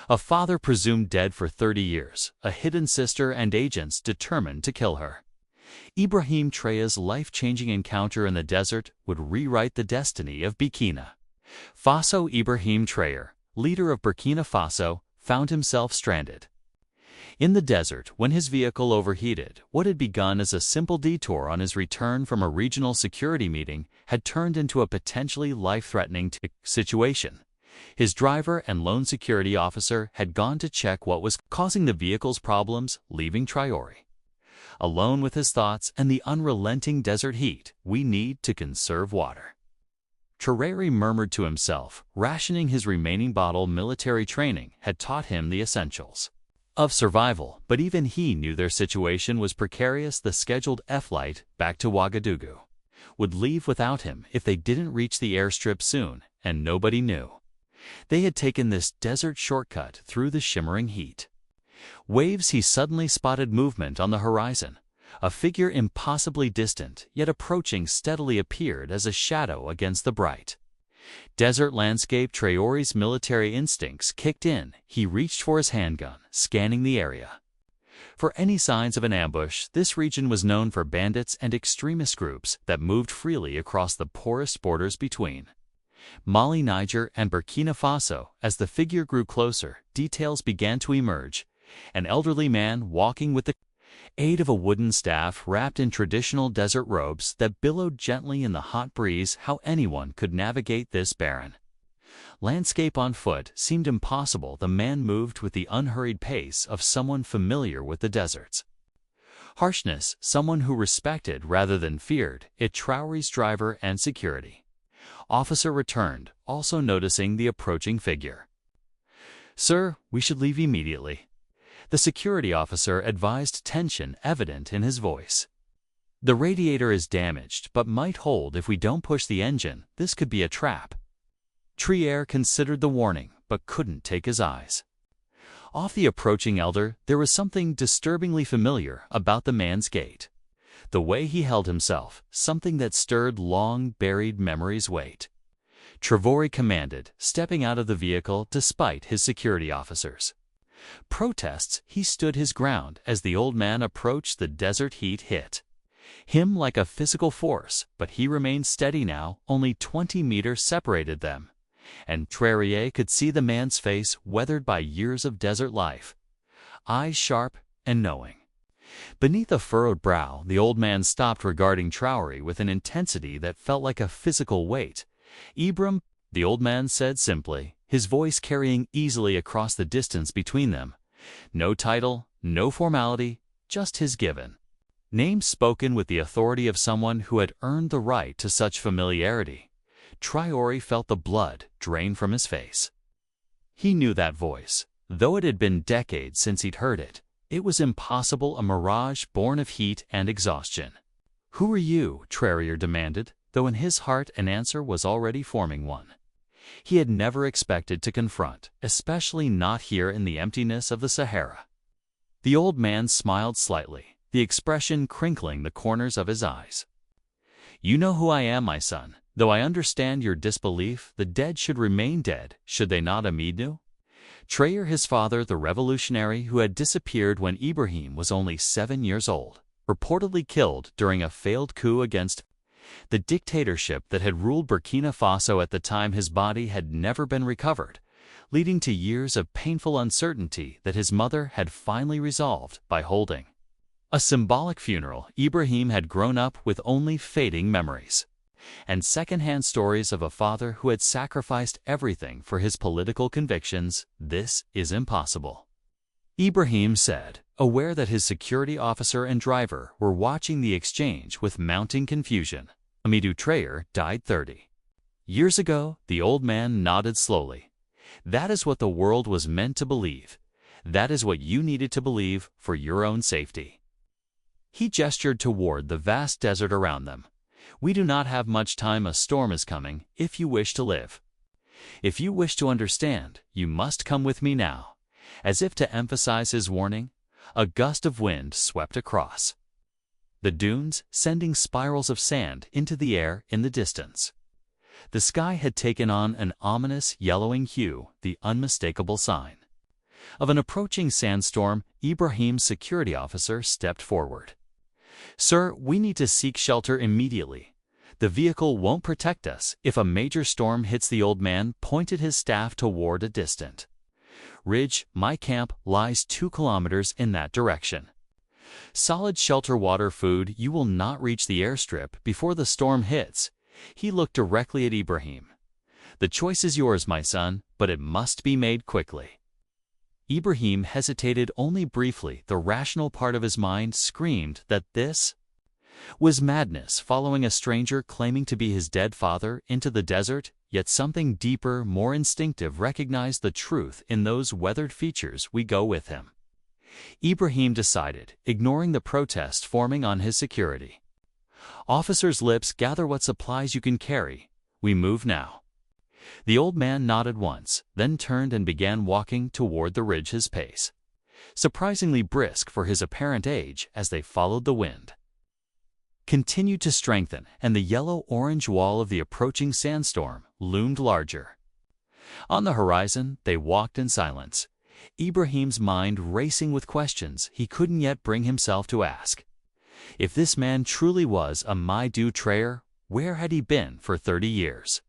A father presumed dead for 30 years, a hidden sister and agents determined to kill her. Ibrahim Traoré's life-changing encounter in the desert would rewrite the destiny of Burkina Faso. Ibrahim Traoré, leader of Burkina Faso, found himself stranded in the desert when his vehicle overheated. What had begun as a simple detour on his return from a regional security meeting had turned into a potentially life-threatening situation. His driver and lone security officer had gone to check what was causing the vehicle's problems, leaving Traoré alone with his thoughts and the unrelenting desert heat. "We need to conserve water," Traoré murmured to himself. Rationing his remaining bottle. Military training had taught him the essentials of survival, but even he knew their situation was precarious. The scheduled flight back to Ouagadougou would leave without him if they didn't reach the airstrip soon, and nobody knew they had taken this desert shortcut through the shimmering heat. Waves. He suddenly spotted movement on the horizon. A figure impossibly distant, yet approaching steadily, appeared as a shadow against the bright desert landscape. Traoré's military instincts kicked in. He reached for his handgun, scanning the area for any signs of an ambush. This region was known for bandits and extremist groups that moved freely across the porous borders between Mali, Niger, and Burkina Faso. As the figure grew closer, details began to emerge. An elderly man walking with the aid of a wooden staff, wrapped in traditional desert robes that billowed gently in the hot breeze. How anyone could navigate this barren landscape on foot seemed impossible. The man moved with the unhurried pace of someone familiar with the desert's harshness, someone who respected rather than feared it. Traoré's driver and security officer returned, also noticing the approaching figure. "Sir, we should leave immediately," the security officer advised, tension evident in his voice. "The radiator is damaged but might hold if we don't push the engine. This could be a trap." Traoré considered the warning but couldn't take his eyes off the approaching elder. There was something disturbingly familiar about the man's gait, the way he held himself, something that stirred long-buried memories. "Wait," Traoré commanded, stepping out of the vehicle despite his security officers' protests. He stood his ground as the old man approached. The desert heat hit him like a physical force, but he remained steady now. Only 20 meters separated them, and Traoré could see the man's face, weathered by years of desert life, eyes sharp and knowing. Beneath a furrowed brow, the old man stopped, regarding Traoré with an intensity that felt like a physical weight. "Ibrahim," the old man said simply, his voice carrying easily across the distance between them. No title, no formality, just his given name spoken with the authority of someone who had earned the right to such familiarity. Traoré felt the blood drain from his face. He knew that voice, though it had been decades since he'd heard it. It was impossible, a mirage born of heat and exhaustion. "Who are you?" Traoré demanded, though in his heart an answer was already forming one he had never expected to confront, especially not here in the emptiness of the Sahara. The old man smiled slightly, the expression crinkling the corners of his eyes. "You know who I am, my son. Though I understand your disbelief, the dead should remain dead, should they not, Amidnu?" Traoré, his father, the revolutionary who had disappeared when Ibrahim was only 7 years old, reportedly killed during a failed coup against the dictatorship that had ruled Burkina Faso at the time. His body had never been recovered, leading to years of painful uncertainty that his mother had finally resolved by holding a symbolic funeral. Ibrahim had grown up with only fading memories and second-hand stories of a father who had sacrificed everything for his political convictions. "This is impossible," Ibrahim said, aware that his security officer and driver were watching the exchange with mounting confusion. "Amidou Traoré died 30 years ago," the old man nodded slowly. "That is what the world was meant to believe. That is what you needed to believe for your own safety." He gestured toward the vast desert around them. "We do not have much time. A storm is coming. If you wish to live, if you wish to understand, you must come with me now." As if to emphasize his warning, a gust of wind swept across the dunes, sending spirals of sand into the air in the distance. The sky had taken on an ominous yellowing hue, the unmistakable sign Of an approaching sandstorm, Ibrahim's security officer stepped forward. "Sir, we need to seek shelter immediately. The vehicle won't protect us if a major storm hits." The old man pointed his staff toward a distant ridge. "My camp lies 2 kilometers in that direction. Solid shelter, water, food. You will not reach the airstrip before the storm hits." He looked directly at Ibrahim. "The choice is yours, my son, but it must be made quickly." Ibrahim hesitated only briefly. The rational part of his mind screamed that this was madness, following a stranger claiming to be his dead father into the desert, yet something deeper, more instinctive, recognized the truth in those weathered features. "We go with him," Ibrahim decided, ignoring the protest forming on his security. "Officer's lips, gather what supplies you can carry. We move now." The old man nodded once, then turned and began walking toward the ridge, his pace surprisingly brisk for his apparent age. As they followed, the wind continued to strengthen, and the yellow-orange wall of the approaching sandstorm loomed larger. On the horizon, they walked in silence, Ibrahim's mind racing with questions he couldn't yet bring himself to ask. If this man truly was Ibrahim Traore, where had he been for 30 years?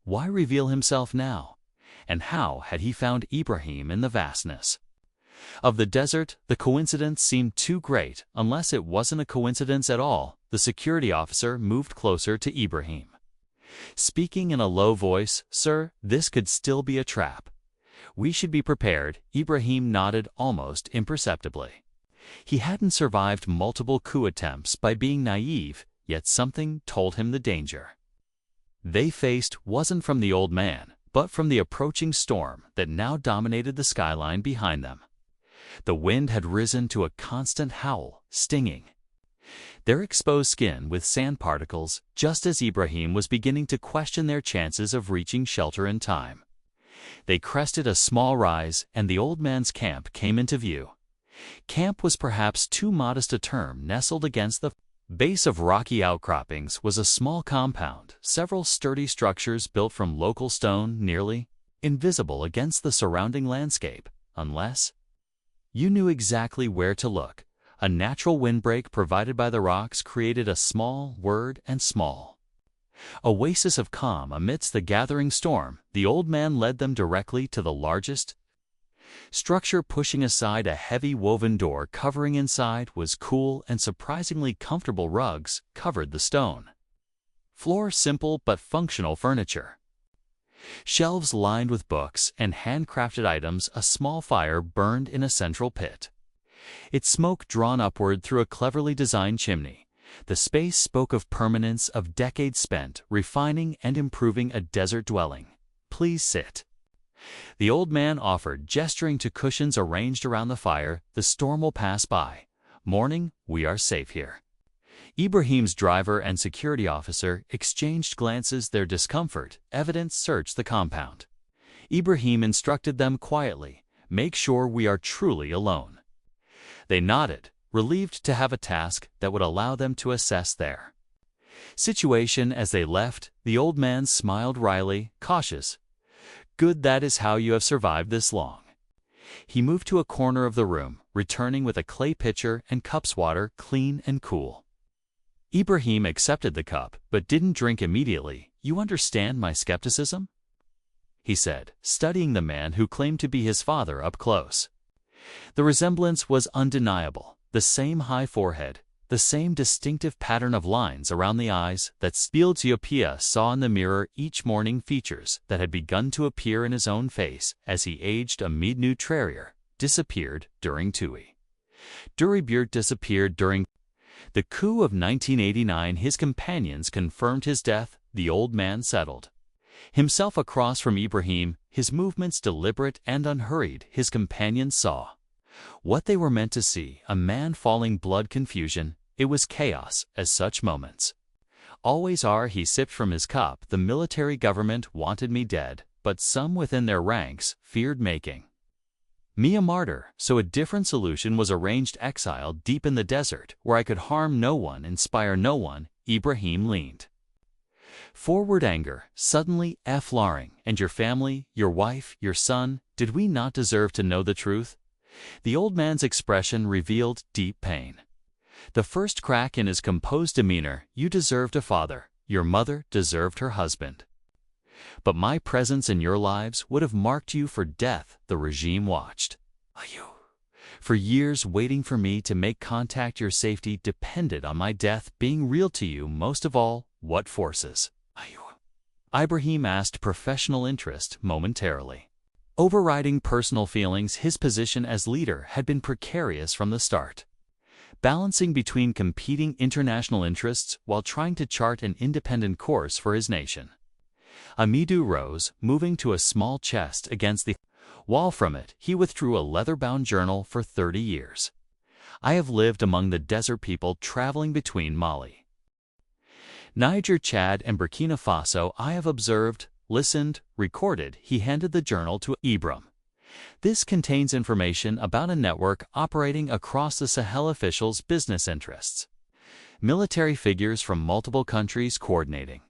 Why reveal himself now? And how had he found Ibrahim in the vastness of the desert? The coincidence seemed too great. Unless it wasn't a coincidence at all, the security officer moved closer to Ibrahim, speaking in a low voice. "Sir, this could still be a trap. We should be prepared." Ibrahim nodded almost imperceptibly. He hadn't survived multiple coup attempts by being naive, yet something told him the danger they faced wasn't from the old man, but from the approaching storm that now dominated the skyline behind them. The wind had risen to a constant howl, stinging their exposed skin with sand particles, just as Ibrahim was beginning to question their chances of reaching shelter in time. They crested a small rise, and the old man's camp came into view. Camp was perhaps too modest a term. Nestled against the base of rocky outcroppings was a small compound, several sturdy structures built from local stone, nearly invisible against the surrounding landscape, unless you knew exactly where to look. A natural windbreak provided by the rocks created a small oasis of calm amidst the gathering storm. The old man led them directly to the largest structure, pushing aside a heavy woven door. Covering inside was cool and surprisingly comfortable. Rugs covered the stone floor, simple but functional furniture, shelves lined with books and handcrafted items. A small fire burned in a central pit, its smoke drawn upward through a cleverly designed chimney. The space spoke of permanence, of decades spent refining and improving a desert dwelling. "Please sit," the old man offered, gesturing to cushions arranged around the fire. "The storm will pass by. Morning, we are safe here." Ibrahim's driver and security officer exchanged glances. Their discomfort evident searched the compound. Ibrahim instructed them quietly, "Make sure we are truly alone." They nodded, relieved to have a task that would allow them to assess their situation. As they left, the old man smiled wryly, cautious. "Good, that is how you have survived this long." He moved to a corner of the room, returning with a clay pitcher and cups, water clean and cool. Ibrahim accepted the cup, but didn't drink immediately. "You understand my skepticism?" he said, studying the man who claimed to be his father up close. The resemblance was undeniable. The same high forehead, the same distinctive pattern of lines around the eyes that Spieltiopia saw in the mirror each morning, features that had begun to appear in his own face as he aged. Ibrahim Traore disappeared during the coup of 1989. His companions confirmed his death. The old man settled himself across from Ibrahim, his movements deliberate and unhurried. His companions saw what they were meant to see: a man falling, blood, confusion. It was chaos, as such moments always are. He sipped from his cup. "The military government wanted me dead, but some within their ranks feared making me a martyr, so a different solution was arranged: exiled deep in the desert, where I could harm no one, inspire no one." Ibrahim leaned Forward anger, suddenly flaring, and your family, your wife, your son, did we not deserve to know the truth? The old man's expression revealed deep pain. The first crack in his composed demeanor, you deserved a father, your mother deserved her husband. But my presence in your lives would have marked you for death, the regime watched. For years waiting for me to make contact, your safety depended on my death being real to you. Most of all, what forces? Ibrahim asked, professional interest momentarily. Overriding personal feelings, his position as leader had been precarious from the start. Balancing between competing international interests while trying to chart an independent course for his nation. Amidou rose, moving to a small chest against the wall. From it, he withdrew a leather-bound journal. For 30 years. I have lived among the desert people, traveling between Mali, Niger, Chad, and Burkina Faso. I have observed, listened, recorded. He handed the journal to Ibrahim. This contains information about a network operating across the Sahel, officials' business interests, military figures from multiple countries coordinating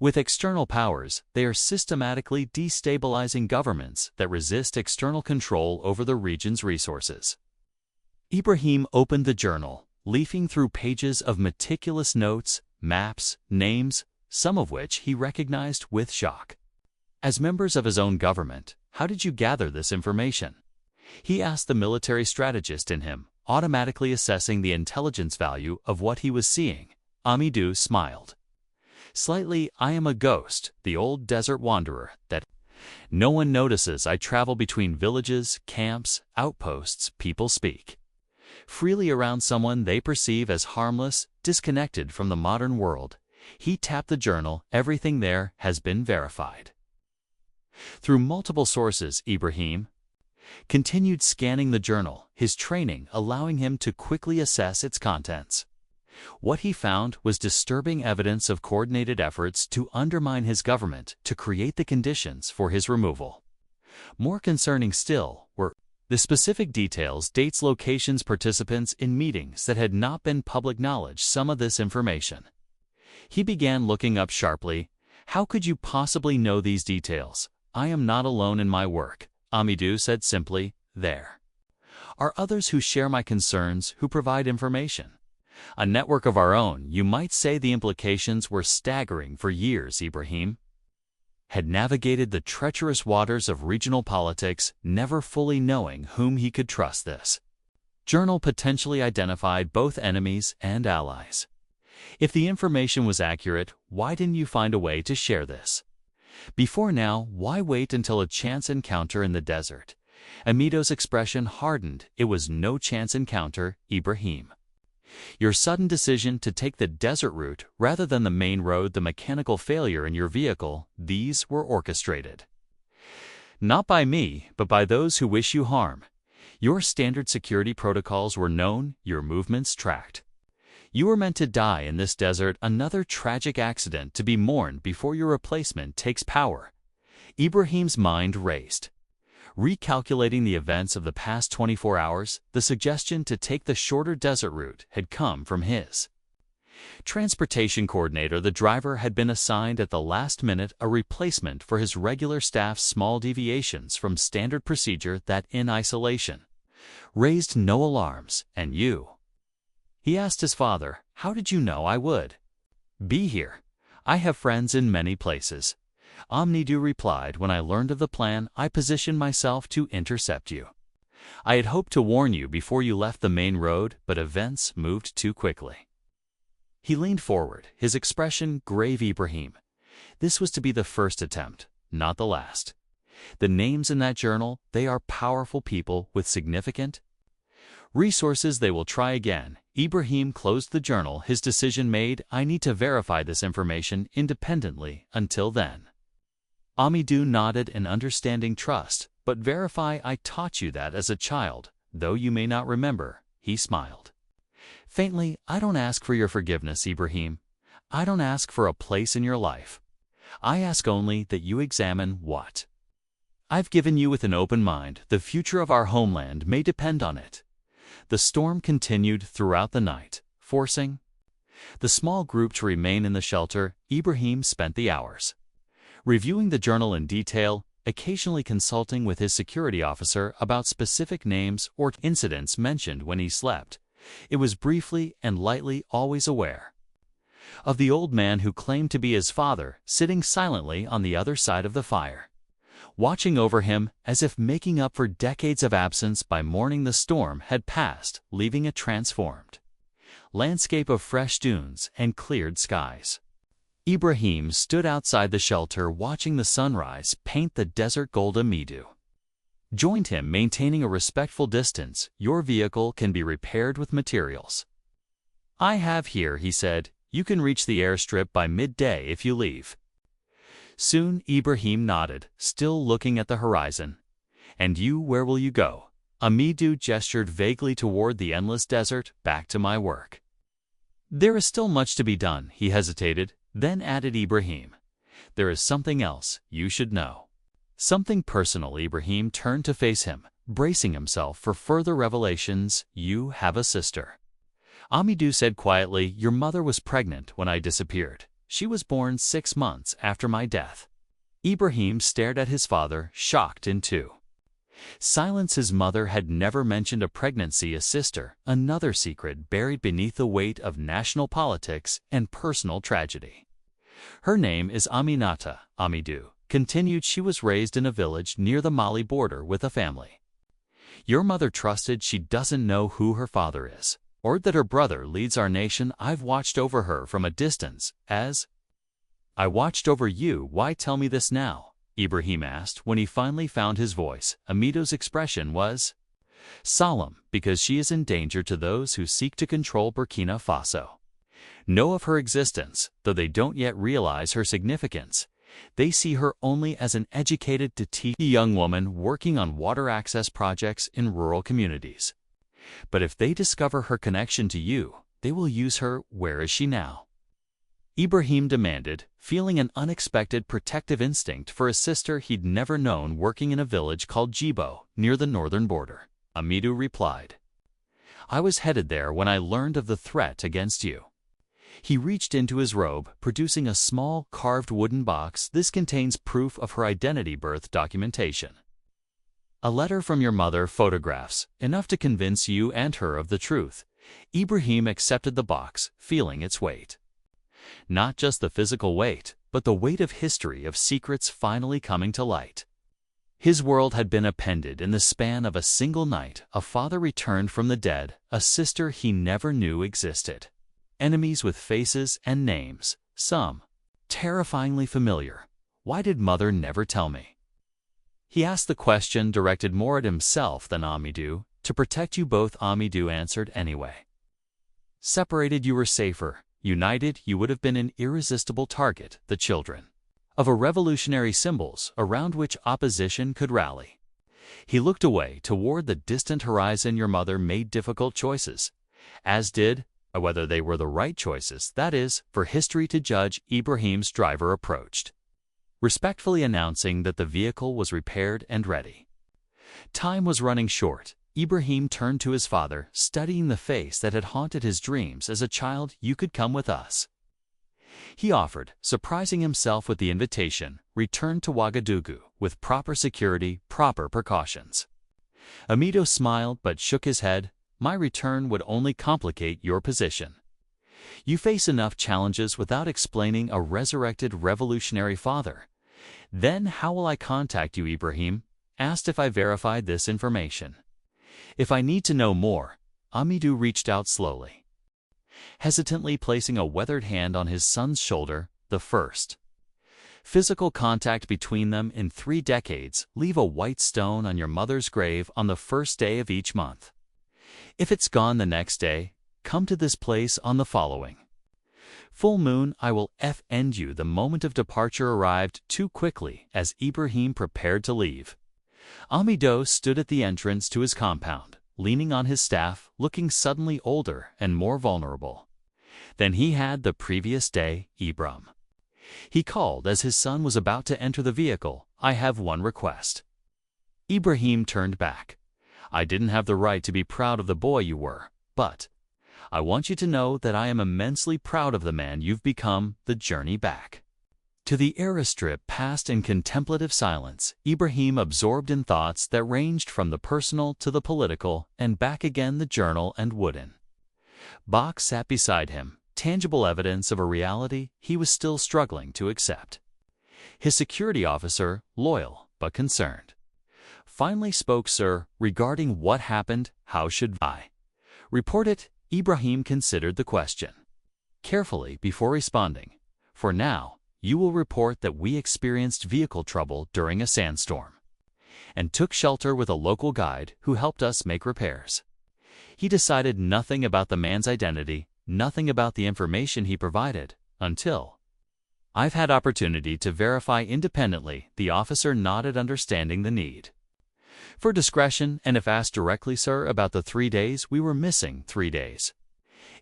with external powers. They are systematically destabilizing governments that resist external control over the region's resources. Ibrahim opened the journal, leafing through pages of meticulous notes, maps, names, some of which he recognized with shock. As members of his own government, how did you gather this information? He asked the military strategist in him, automatically assessing the intelligence value of what he was seeing. Amidou smiled slightly. I am a ghost, the old desert wanderer that no one notices. I travel between villages, camps, outposts. People speak freely around someone they perceive as harmless, disconnected from the modern world. He tapped the journal. Everything there has been verified through multiple sources. Ibrahim continued scanning the journal, his training allowing him to quickly assess its contents. What he found was disturbing evidence of coordinated efforts to undermine his government to create the conditions for his removal. More concerning still were the specific details, dates, locations, participants in meetings that had not been public knowledge. Some of this information. He began looking up sharply. How could you possibly know these details? I am not alone in my work, Amidou said simply. There are others who share my concerns, who provide information. A network of our own, you might say. The implications were staggering. For years, Ibrahim had navigated the treacherous waters of regional politics, never fully knowing whom he could trust. This journal potentially identified both enemies and allies. If the information was accurate, why didn't you find a way to share this before now? Why wait until a chance encounter in the desert? Amidou's expression hardened. It was no chance encounter, Ibrahim. Your sudden decision to take the desert route rather than the main road, the mechanical failure in your vehicle, these were orchestrated. Not by me, but by those who wish you harm. Your standard security protocols were known, your movements tracked. You were meant to die in this desert, another tragic accident to be mourned before your replacement takes power. Ibrahim's mind raced. Recalculating the events of the past 24 hours, the suggestion to take the shorter desert route had come from his transportation coordinator. The driver had been assigned at the last minute, a replacement for his regular staff. Small deviations from standard procedure that, in isolation, raised no alarms. And you? He asked his father, how did you know I would be here? I have friends in many places. Amidou replied, when I learned of the plan, I positioned myself to intercept you. I had hoped to warn you before you left the main road, but events moved too quickly. He leaned forward, his expression grave. Ibrahim, this was to be the first attempt, not the last. The names in that journal, they are powerful people with significant resources. They will try again. Ibrahim closed the journal, his decision made. I need to verify this information independently. Until then. Amidou nodded in understanding trust. But verify? I taught you that as a child, though you may not remember. He smiled faintly. I don't ask for your forgiveness, Ibrahim. I don't ask for a place in your life. I ask only that you examine what I've given you with an open mind. The future of our homeland may depend on it. The storm continued throughout the night, forcing The small group to remain in the shelter, Ibrahim spent the hours reviewing the journal in detail, occasionally consulting with his security officer about specific names or incidents mentioned when he slept. It was briefly and lightly always aware of the old man who claimed to be his father sitting silently on the other side of the fire, watching over him as if making up for decades of absence by morning the storm had passed, leaving a transformed landscape of fresh dunes and cleared skies. Ibrahim stood outside the shelter watching the sunrise paint the desert gold. Amidu joined him, maintaining a respectful distance. "Your vehicle can be repaired with materials I have here," he said. "You can reach the airstrip by midday if you leave soon." Ibrahim nodded, still looking at the horizon. "And you, where will you go?" Amidu gestured vaguely toward the endless desert. "Back to my work." "There is still much to be done," he hesitated, then added, "Ibrahim, there is something else you should know." "Something personal." Ibrahim turned to face him, bracing himself for further revelations. "You have a sister," Amidu said quietly. "Your mother was pregnant when I disappeared. She was born 6 months after my death." Ibrahim stared at his father, shocked into silence. His mother had never mentioned a pregnancy. A sister, another secret buried beneath the weight of national politics and personal tragedy. "Her name is Aminata," Amidu continued. "She was raised in a village near the Mali border with a family your mother trusted. She doesn't know who her father is, or that her brother leads our nation. I've watched over her from a distance, as I watched over you." "Why tell me this now?" Ibrahim asked when he finally found his voice. Amido's expression was solemn. "Because she is in danger to those who seek to control Burkina Faso. Know of her existence, though they don't yet realize her significance. They see her only as an educated to teach young woman working on water access projects in rural communities. But if they discover her connection to you, they will use her." "Where is she now?" Ibrahim demanded, feeling an unexpected protective instinct for a sister he'd never known. "Working in a village called Jibo, near the northern border," Amidu replied. "I was headed there when I learned of the threat against you." He reached into his robe, producing a small, carved wooden box. "This contains proof of her identity, birth documentation. A letter from your mother, photographs, enough to convince you and her of the truth." Ibrahim accepted the box, feeling its weight. Not just the physical weight, but the weight of history, of secrets finally coming to light. His world had been upended in the span of a single night. A father returned from the dead, a sister he never knew existed. Enemies with faces and names, some terrifyingly familiar. Why did mother never tell me? He asked the question directed more at himself than Amidu. "To protect you both," Amidu answered anyway. "Separated you were safer. United you would have been an irresistible target, the children of a revolutionary symbols around which opposition could rally." He looked away toward the distant horizon. "Your mother made difficult choices, as did whether they were the right choices, that is, for history to judge." Ibrahim's driver approached, respectfully announcing that the vehicle was repaired and ready. Time was running short. Ibrahim turned to his father, studying the face that had haunted his dreams as a child. "You could come with us," he offered, surprising himself with the invitation. "Return to Ouagadougou, with proper security, proper precautions." Amido smiled but shook his head. "My return would only complicate your position. You face enough challenges without explaining a resurrected revolutionary father." "Then how will I contact you?" Ibrahim asked. "If I verified this information. If I need to know more." Amidu reached out slowly, hesitantly placing a weathered hand on his son's shoulder. "The first physical contact between them in 3 decades. Leave a white stone on your mother's grave on the first day of each month. If it's gone the next day, come to this place on the following full moon. I will end you." The moment of departure arrived too quickly. As Ibrahim prepared to leave, Amido stood at the entrance to his compound, leaning on his staff, looking suddenly older and more vulnerable than he had the previous day. "Ibrahim," he called as his son was about to enter the vehicle, "I have one request." Ibrahim turned back. "I didn't have the right to be proud of the boy you were, but I want you to know that I am immensely proud of the man you've become. The journey back to the airstrip passed in contemplative silence. Ibrahim absorbed in thoughts that ranged from the personal to the political, and back again the journal and wooden box sat beside him, tangible evidence of a reality he was still struggling to accept. His security officer, loyal but concerned, finally spoke. "Sir, regarding what happened, how should I report it?" Ibrahim considered the question carefully before responding. "For now, you will report that we experienced vehicle trouble during a sandstorm and took shelter with a local guide who helped us make repairs." He decided nothing about the man's identity, nothing about the information he provided, until "I've had opportunity to verify independently." The officer nodded, understanding the need for discretion, and if asked directly, "Sir, about the 3 days we were missing." 3 days.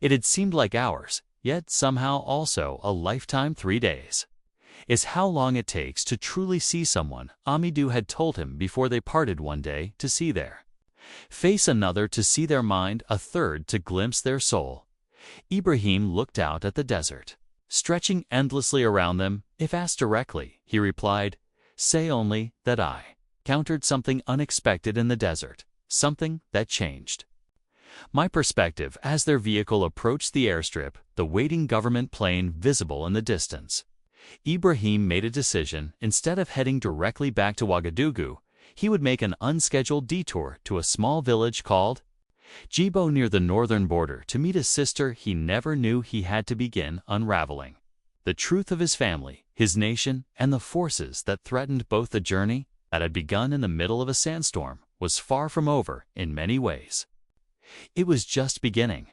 It had seemed like hours, yet somehow also a lifetime. 3 days is how long it takes to truly see someone, Amidou had told him before they parted. One day to see their face, another to see their mind, a third to glimpse their soul. Ibrahim looked out at the desert, stretching endlessly around them. If asked directly, he replied, "Say only that I encountered something unexpected in the desert, something that changed my perspective." As their vehicle approached the airstrip, the waiting government plane visible in the distance, Ibrahim made a decision. Instead of heading directly back to Ouagadougou, he would make an unscheduled detour to a small village called Djibo near the northern border to meet a sister he never knew. He had to begin unraveling the truth of his family, his nation, and the forces that threatened both. The journey that had begun in the middle of a sandstorm was far from over in many ways. It was just beginning.